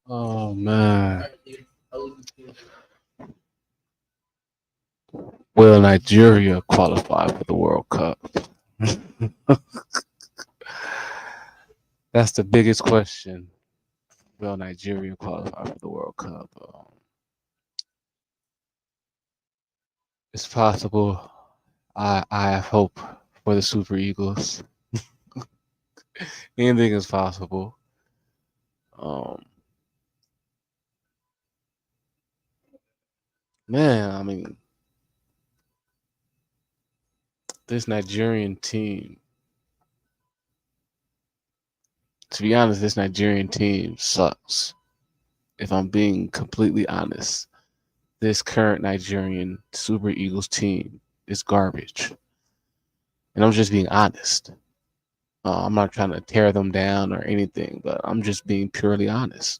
Oh man. Will Nigeria qualify for the World Cup? That's the biggest question. Will Nigeria qualify for the World Cup? It's possible. I have hope for the Super Eagles. Anything is possible. Um, man, I mean, this Nigerian team. To be honest, this Nigerian team sucks. If I'm being completely honest, this current Nigerian Super Eagles team is garbage. And I'm just being honest. I'm not trying to tear them down or anything, but I'm just being purely honest.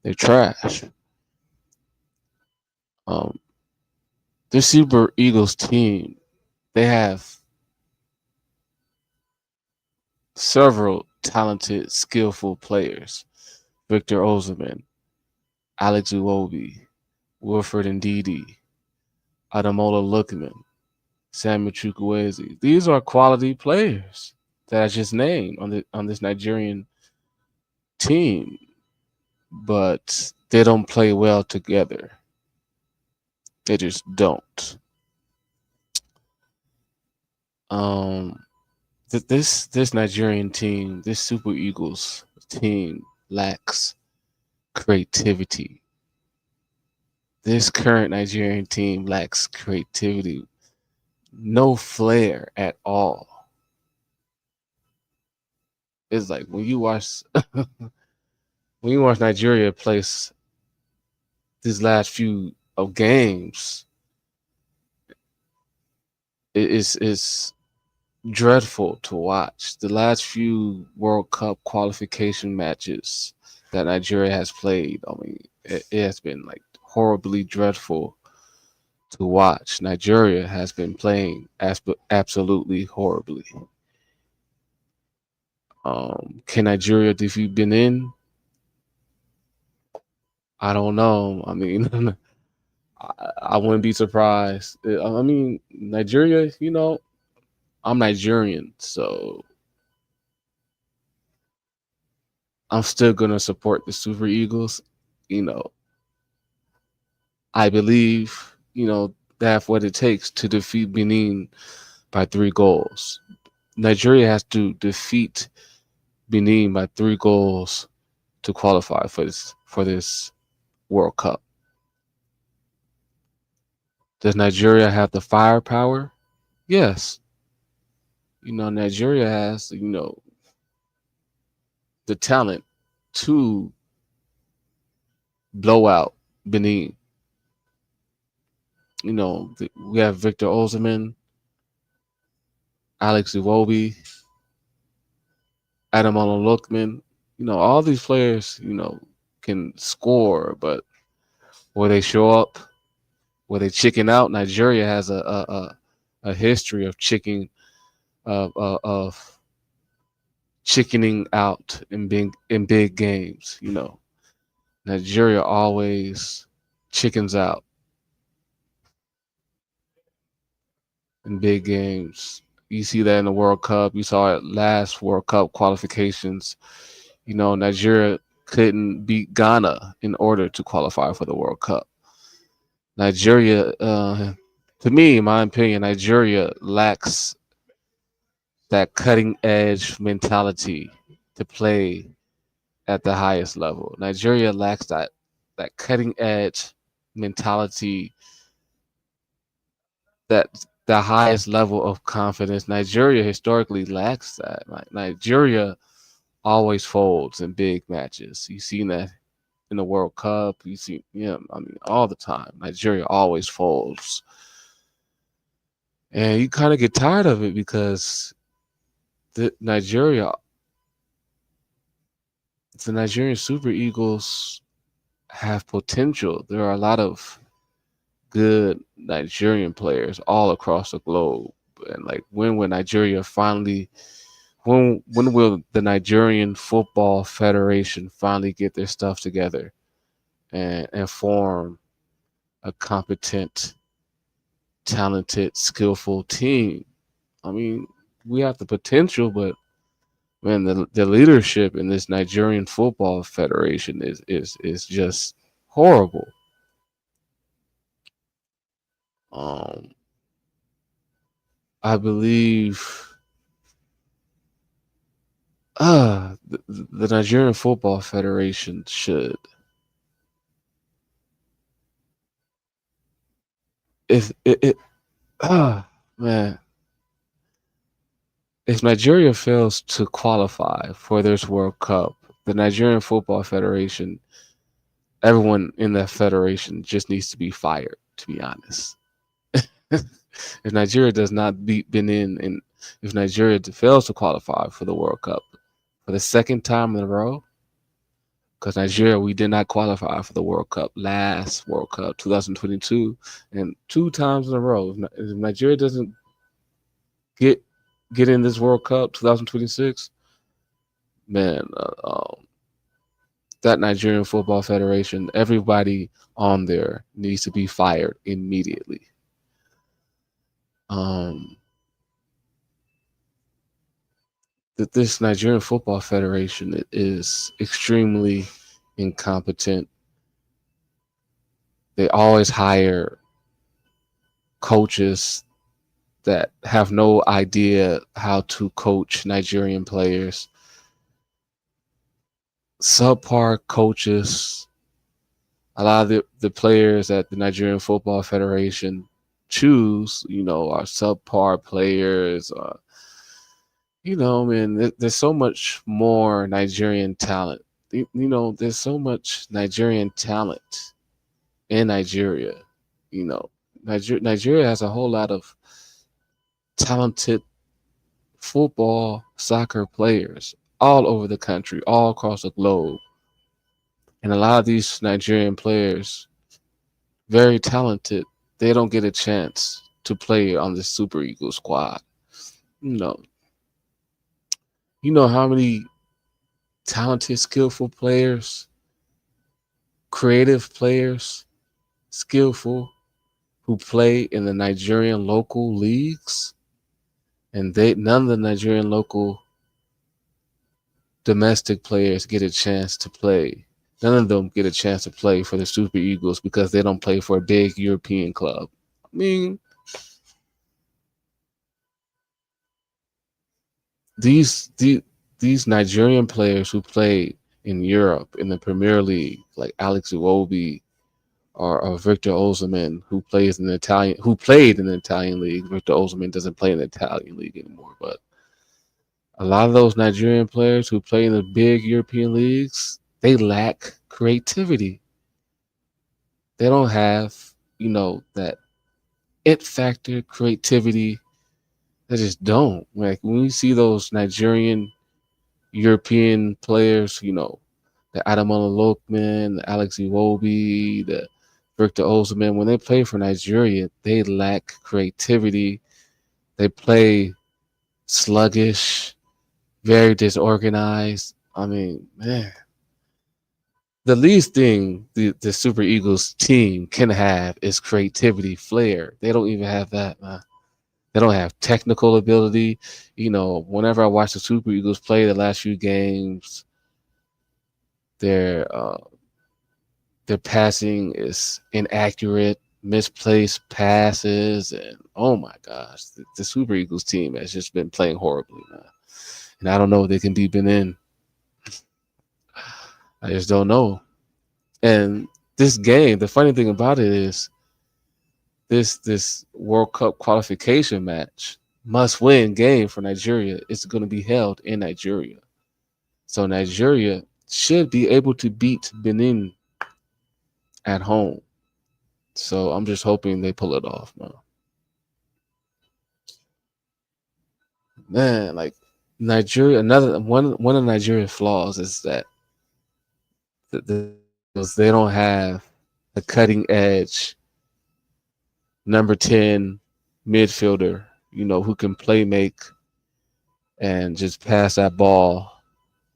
They're trash. Um, this Super Eagles team, they have several talented, skillful players. Victor Osimhen, Alex Iwobi, Wilfred Ndidi, Ademola Lookman, Samuel Chukwueze. These are quality players that I just named on this Nigerian team, but they don't play well together. They just don't. Um, this Nigerian team, this Super Eagles team lacks creativity. This current Nigerian team lacks creativity, no flair at all. It's like when you watch Nigeria play these last few of games, it's dreadful to watch. The last few World Cup qualification matches that Nigeria has played, I mean, it has been like horribly dreadful to watch. Nigeria has been playing absolutely horribly. Can Nigeria defeat Benin? I don't know. I mean, I wouldn't be surprised. I mean, Nigeria, I'm Nigerian, so I'm still going to support the Super Eagles. You know, I believe, they have what it takes to defeat Benin by 3 goals. Nigeria has to defeat Benin by 3 goals to qualify for this World Cup. Does Nigeria have the firepower? Yes. Nigeria has, the talent to blow out Benin. We have Victor Osimhen, Alex Iwobi, Ademola Lookman. All these players, can score, but will they show up? Will they chicken out? Nigeria has a history of of chickening out in big games. Nigeria always chickens out in big games. You see that in the World Cup. You saw it last World Cup qualifications. Nigeria couldn't beat Ghana in order to qualify for the World Cup. Nigeria, to me, in my opinion, Nigeria lacks that cutting edge mentality to play at the highest level. Nigeria lacks that cutting edge mentality, that the highest level of confidence. Nigeria historically lacks that. Like Nigeria always folds in big matches. You've seen that in the World Cup. You see, I mean, all the time. Nigeria always folds. And you kind of get tired of it because the Nigerian Super Eagles have potential. There are a lot of good Nigerian players all across the globe. And like, when will Nigeria finally when will the Nigerian Football Federation finally get their stuff together and form a competent, talented, skillful team? I mean, we have the potential, but man, the leadership in this Nigerian Football Federation is just horrible. Um, I believe the Nigerian Football Federation should, if it man, if Nigeria fails to qualify for this World Cup, the Nigerian Football Federation, everyone in that federation just needs to be fired, to be honest. If Nigeria does not beat Benin, and if Nigeria fails to qualify for the World Cup for the second time in a row, because Nigeria, we did not qualify for the World Cup last World Cup 2022, and two times in a row. If Nigeria doesn't get get in this World Cup 2026, man, that Nigerian Football Federation, everybody on there needs to be fired immediately. Um, that this Nigerian Football Federation is extremely incompetent. They always hire coaches that have no idea how to coach Nigerian players. Subpar coaches. A lot of the players that the Nigerian Football Federation choose, are subpar players. Man, there's so much more Nigerian talent. There's so much Nigerian talent in Nigeria. Nigeria has a whole lot of talented football, soccer players all over the country, all across the globe. And a lot of these Nigerian players, very talented, they don't get a chance to play on the Super Eagles squad. You know, you know how many talented, skillful players, creative players, skillful, who play in the Nigerian local leagues, and none of the Nigerian local domestic players get a chance to play. None of them get a chance to play for the Super Eagles because they don't play for a big European club. I mean, these Nigerian players who play in Europe in the Premier League, like Alex Iwobi or Victor Osimhen, who played in the Italian league. Victor Osimhen doesn't play in the Italian league anymore, but a lot of those Nigerian players who play in the big European leagues, they lack creativity. They don't have, that it factor, creativity. They just don't. Like when you see those Nigerian European players, the Ademola Lookman, the Alex Iwobi, the Victor Osimhen, when they play for Nigeria, they lack creativity. They play sluggish, very disorganized. I mean, man, the least thing the Super Eagles team can have is creativity, flair. They don't even have that, man. They don't have technical ability. Whenever I watch the Super Eagles play the last few games, their their passing is inaccurate, misplaced passes, and oh my gosh, the Super Eagles team has just been playing horribly, man. And I don't know if they can beat Benin. I just don't know. And this game, the funny thing about it is this World Cup qualification match, must win game for Nigeria, is going to be held in Nigeria. So Nigeria should be able to beat Benin at home. So I'm just hoping they pull it off, man. Man, like Nigeria, another one of Nigeria's flaws is that they don't have a cutting edge number 10 midfielder, who can play make and just pass that ball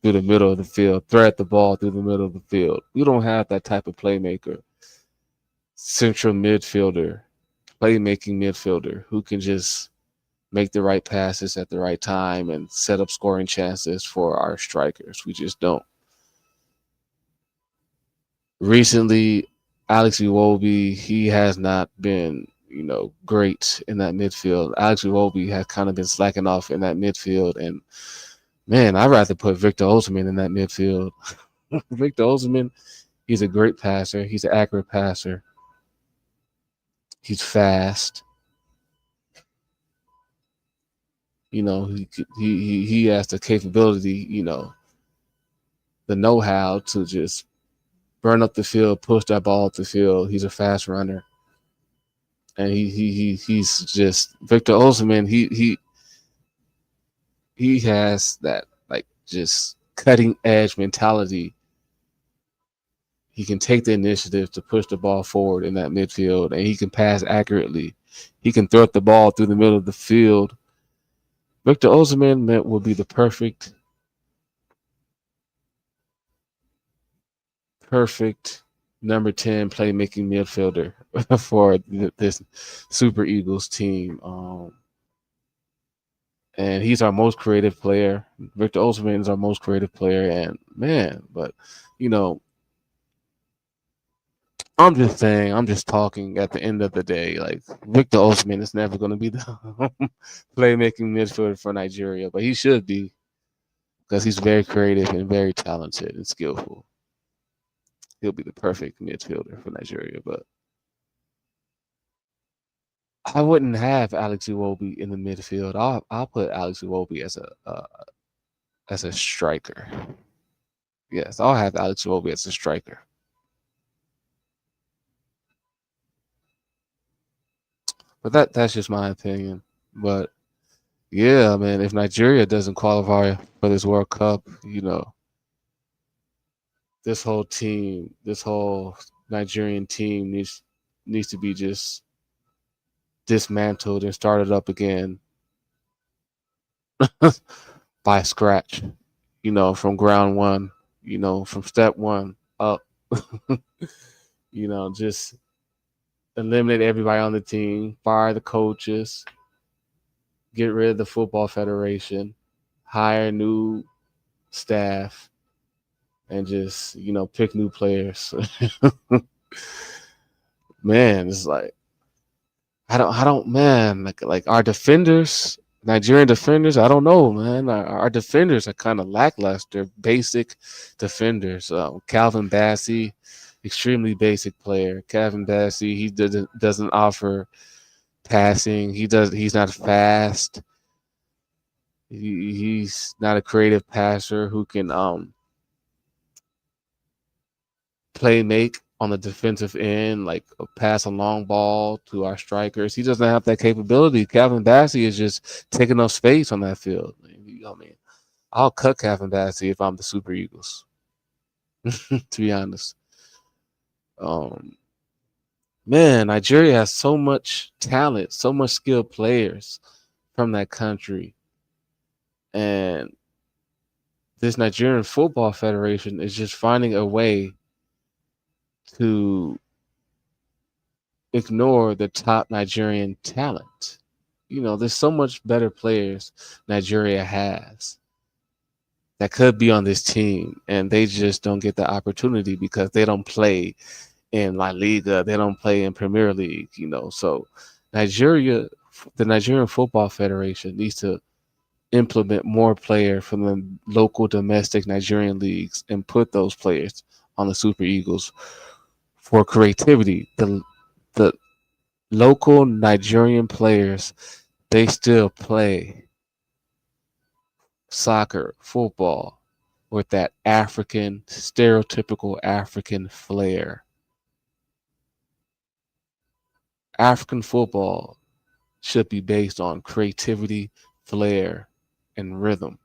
through the middle of the field, thread the ball through the middle of the field. We don't have that type of playmaker, central midfielder, playmaking midfielder who can just make the right passes at the right time and set up scoring chances for our strikers. We just don't. Recently, Alex Iwobi, he has not been, great in that midfield. Alex Iwobi has kind of been slacking off in that midfield, and man, I'd rather put Victor Osimhen in that midfield. Victor Osimhen, he's a great passer. He's an accurate passer. He's fast. He has the capability, the know-how to just burn up the field, push that ball up the field. He's a fast runner, and he's just Victor Osimhen. He has that like just cutting edge mentality. He can take the initiative to push the ball forward in that midfield, and he can pass accurately. He can throw the ball through the middle of the field. Victor Osimhen will be the perfect number 10 playmaking midfielder for this Super Eagles team. And he's our most creative player. Victor Osimhen is our most creative player. And man, but I'm just saying, I'm just talking at the end of the day. Like Victor Osimhen is never going to be the playmaking midfielder for Nigeria, but he should be because he's very creative and very talented and skillful. He'll be the perfect midfielder for Nigeria, but I wouldn't have Alex Iwobi in the midfield. I'll put Alex Iwobi as a striker. Yes, I'll have Alex Iwobi as a striker. But that's just my opinion. But yeah, man, if Nigeria doesn't qualify for this World Cup, this whole Nigerian team needs to be just dismantled and started up again by scratch, from ground one, from step one up, just eliminate everybody on the team, fire the coaches, get rid of the football federation, hire new staff, and just, pick new players. Man, it's like I don't, man, like our defenders, Nigerian defenders, I don't know, man. Our defenders are kind of lackluster, basic defenders. Calvin Bassey, extremely basic player. Calvin Bassey, he doesn't offer passing. He's not fast. He's not a creative passer who can play make on the defensive end, like pass a long ball to our strikers. He doesn't have that capability. Calvin Bassey is just taking up space on that field. I mean, I'll cut Calvin Bassey if I'm the Super Eagles, to be honest. Man, Nigeria has so much talent, so much skilled players from that country. And this Nigerian Football Federation is just finding a way to ignore the top Nigerian talent. There's so much better players Nigeria has that could be on this team, and they just don't get the opportunity because they don't play in La Liga, they don't play in Premier League, So the Nigerian Football Federation needs to implement more players from the local domestic Nigerian leagues and put those players on the Super Eagles for creativity. The local Nigerian players, they still play soccer, football with that stereotypical African flair. African football should be based on creativity, flair, and rhythm.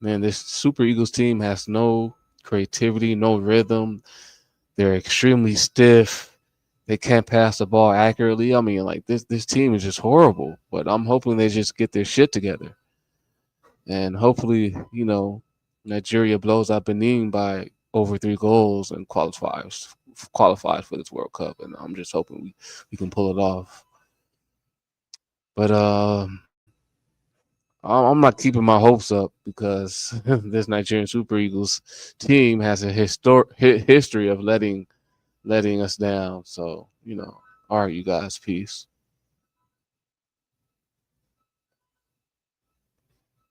Man, this Super Eagles team has no creativity, no rhythm. They're extremely stiff. They can't pass the ball accurately. I mean, like this team is just horrible. But I'm hoping they just get their shit together. and hopefully, Nigeria blows out Benin by over 3 goals and qualifies for this World Cup. And I'm just hoping we can pull it off. But I'm not keeping my hopes up because this Nigerian Super Eagles team has a history of letting us down. So, all right, you guys, peace.